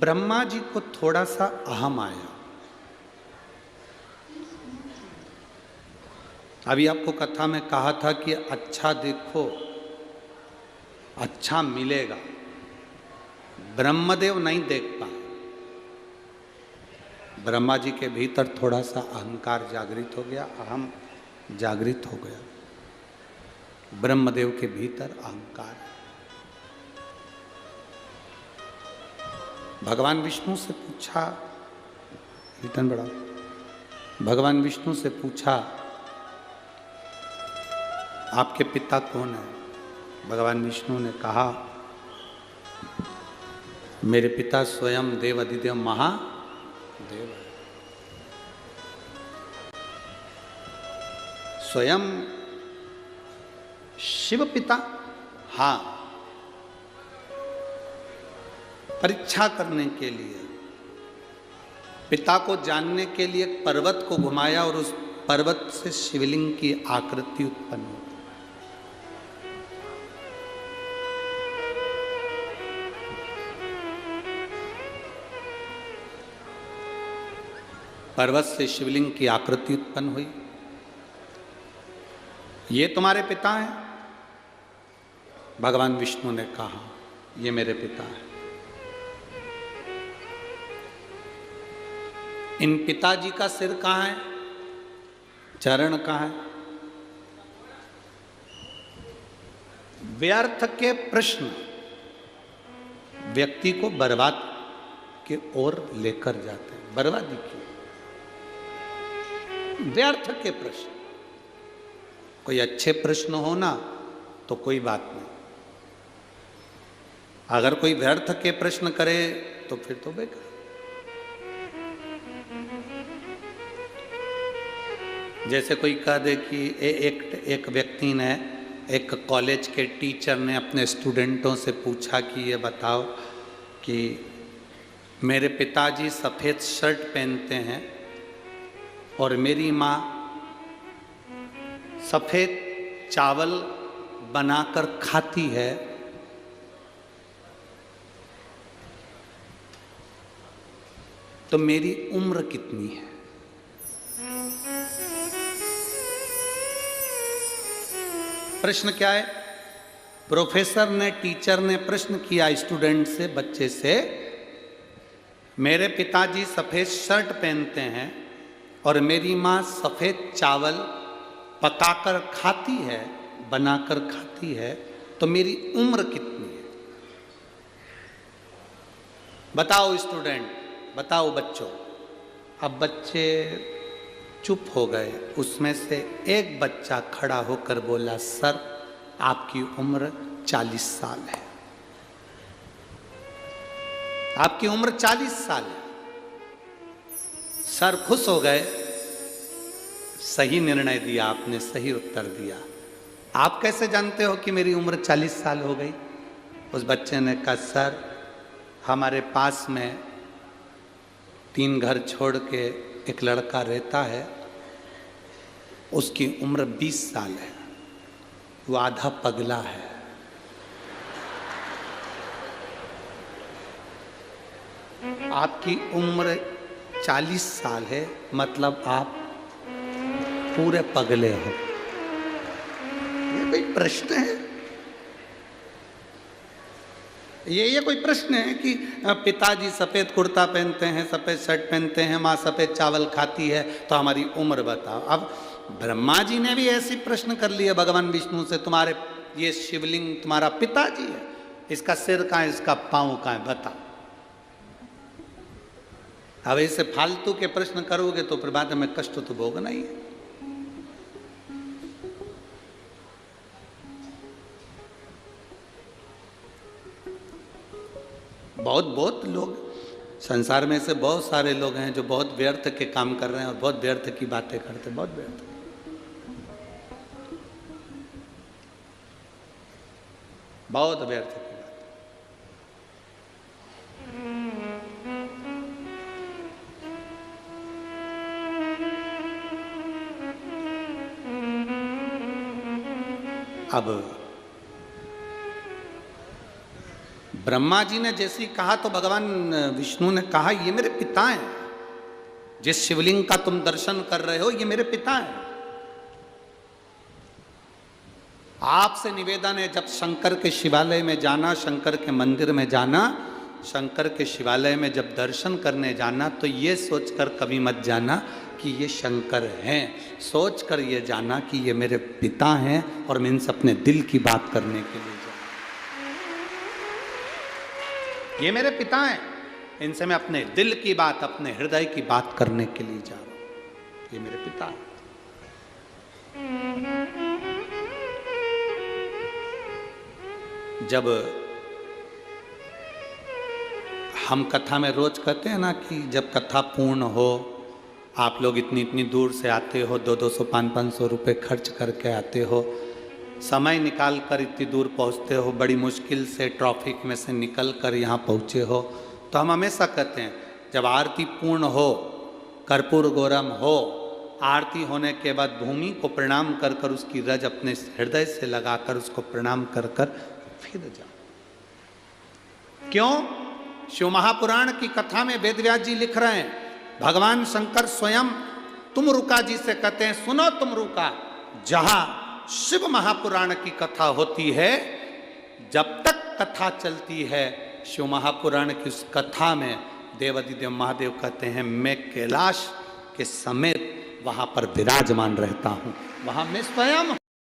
ब्रह्मा जी को थोड़ा सा अहम आया। अभी आपको कथा में कहा था कि अच्छा देखो अच्छा मिलेगा। ब्रह्मदेव नहीं देख पाए। ब्रह्मा जी के भीतर थोड़ा सा अहंकार जागृत हो गया, अहम जागृत हो गया। ब्रह्मदेव के भीतर अहंकार। भगवान विष्णु से पूछा, रिटर्न बढ़ाओ। भगवान विष्णु से पूछा आपके पिता कौन है? भगवान विष्णु ने कहा मेरे पिता स्वयं देव अधिदेव महादेव है। स्वयं शिव पिता? हाँ, परीक्षा करने के लिए, पिता को जानने के लिए पर्वत को घुमाया और उस पर्वत से शिवलिंग की आकृति उत्पन्न हुई। पर्वत से शिवलिंग की आकृति उत्पन्न हुई। ये तुम्हारे पिता हैं? भगवान विष्णु ने कहा ये मेरे पिता हैं। इन पिताजी का सिर कहाँ है? चरण कहाँ है? व्यर्थ के प्रश्न व्यक्ति को बर्बाद की ओर लेकर जाते हैं। बर्बादी की, व्यर्थ के प्रश्न। कोई अच्छे प्रश्न हो ना तो कोई बात नहीं, अगर कोई व्यर्थ के प्रश्न करे तो फिर तो बेकार। जैसे कोई कह दे कि एक व्यक्ति ने, एक कॉलेज के टीचर ने अपने स्टूडेंटों से पूछा कि ये बताओ कि मेरे पिताजी सफ़ेद शर्ट पहनते हैं और मेरी माँ सफ़ेद चावल बनाकर खाती है, तो मेरी उम्र कितनी है? प्रश्न क्या है? प्रोफेसर ने, टीचर ने प्रश्न किया स्टूडेंट से, बच्चे से, मेरे पिताजी सफ़ेद शर्ट पहनते हैं और मेरी माँ सफ़ेद चावल पकाकर खाती है, बनाकर खाती है, तो मेरी उम्र कितनी है? बताओ स्टूडेंट, बताओ बच्चों। अब बच्चे चुप हो गए। उसमें से एक बच्चा खड़ा होकर बोला, सर आपकी उम्र 40 साल है। आपकी उम्र 40 साल है। सर खुश हो गए, सही निर्णय दिया आपने, सही उत्तर दिया। आप कैसे जानते हो कि मेरी उम्र 40 साल हो गई? उस बच्चे ने कहा, सर हमारे पास में 3 घर छोड़ के एक लड़का रहता है, उसकी उम्र 20 साल है, वो आधा पगला है। आपकी उम्र 40 साल है, मतलब आप पूरे पगले हो। ये कोई प्रश्न है? ये कोई प्रश्न है कि पिताजी सफ़ेद कुर्ता पहनते हैं, सफ़ेद शर्ट पहनते हैं, माँ सफ़ेद चावल खाती है, तो हमारी उम्र बताओ। अब ब्रह्मा जी ने भी ऐसी प्रश्न कर लिया भगवान विष्णु से, तुम्हारे ये शिवलिंग तुम्हारा पिताजी है, इसका सिर कहाँ है, इसका पाँव कहाँ है, बताओ। अब ऐसे फालतू के प्रश्न करोगे तो फिर बाद में कष्ट तो भोगना ही है। बहुत लोग संसार में से, बहुत सारे लोग हैं जो बहुत व्यर्थ के काम कर रहे हैं और बहुत व्यर्थ की बातें करते हैं, बहुत व्यर्थ। बहुत व्यर्थ की बात। अब ब्रह्मा जी ने जैसे ही कहा तो भगवान विष्णु ने कहा ये मेरे पिता हैं, जिस शिवलिंग का तुम दर्शन कर रहे हो ये मेरे पिता हैं। आपसे निवेदन है, जब शंकर के शिवालय में जाना, शंकर के मंदिर में जाना, शंकर के शिवालय में जब दर्शन करने जाना, तो ये सोचकर कभी मत जाना कि ये शंकर हैं, सोचकर ये जाना कि ये मेरे पिता हैं और मैं इनसे अपने दिल की बात करने के लिए जा रहा हूं। ये मेरे पिता हैं, इनसे मैं अपने दिल की बात, अपने हृदय की बात करने के लिए जा रहा हूं। ये मेरे पिता हैं। जब हम कथा में रोज कहते हैं ना कि जब कथा पूर्ण हो, आप लोग इतनी इतनी दूर से आते हो, 200-200 500-500 रुपये खर्च करके आते हो, समय निकाल कर इतनी दूर पहुंचते हो, बड़ी मुश्किल से ट्रैफिक में से निकल कर यहाँ पहुँचे हो, तो हम हमेशा कहते हैं जब आरती पूर्ण हो, कर्पूर गौरम हो, आरती होने के बाद भूमि को प्रणाम कर कर उसकी रज अपने हृदय से लगाकर उसको प्रणाम कर कर फिर जाओ। क्यों? शिव महापुराण की कथा में वेदव्यास जी लिख रहे हैं, भगवान शंकर स्वयं तुमरुका जी से कहते हैं, सुनो तुमरुका, जहां शिव महापुराण की कथा होती है, जब तक कथा चलती है शिव महापुराण की उस कथा में देवादिदेव महादेव कहते हैं मैं कैलाश के समेत वहां पर विराजमान रहता हूं, वहां मैं स्वयं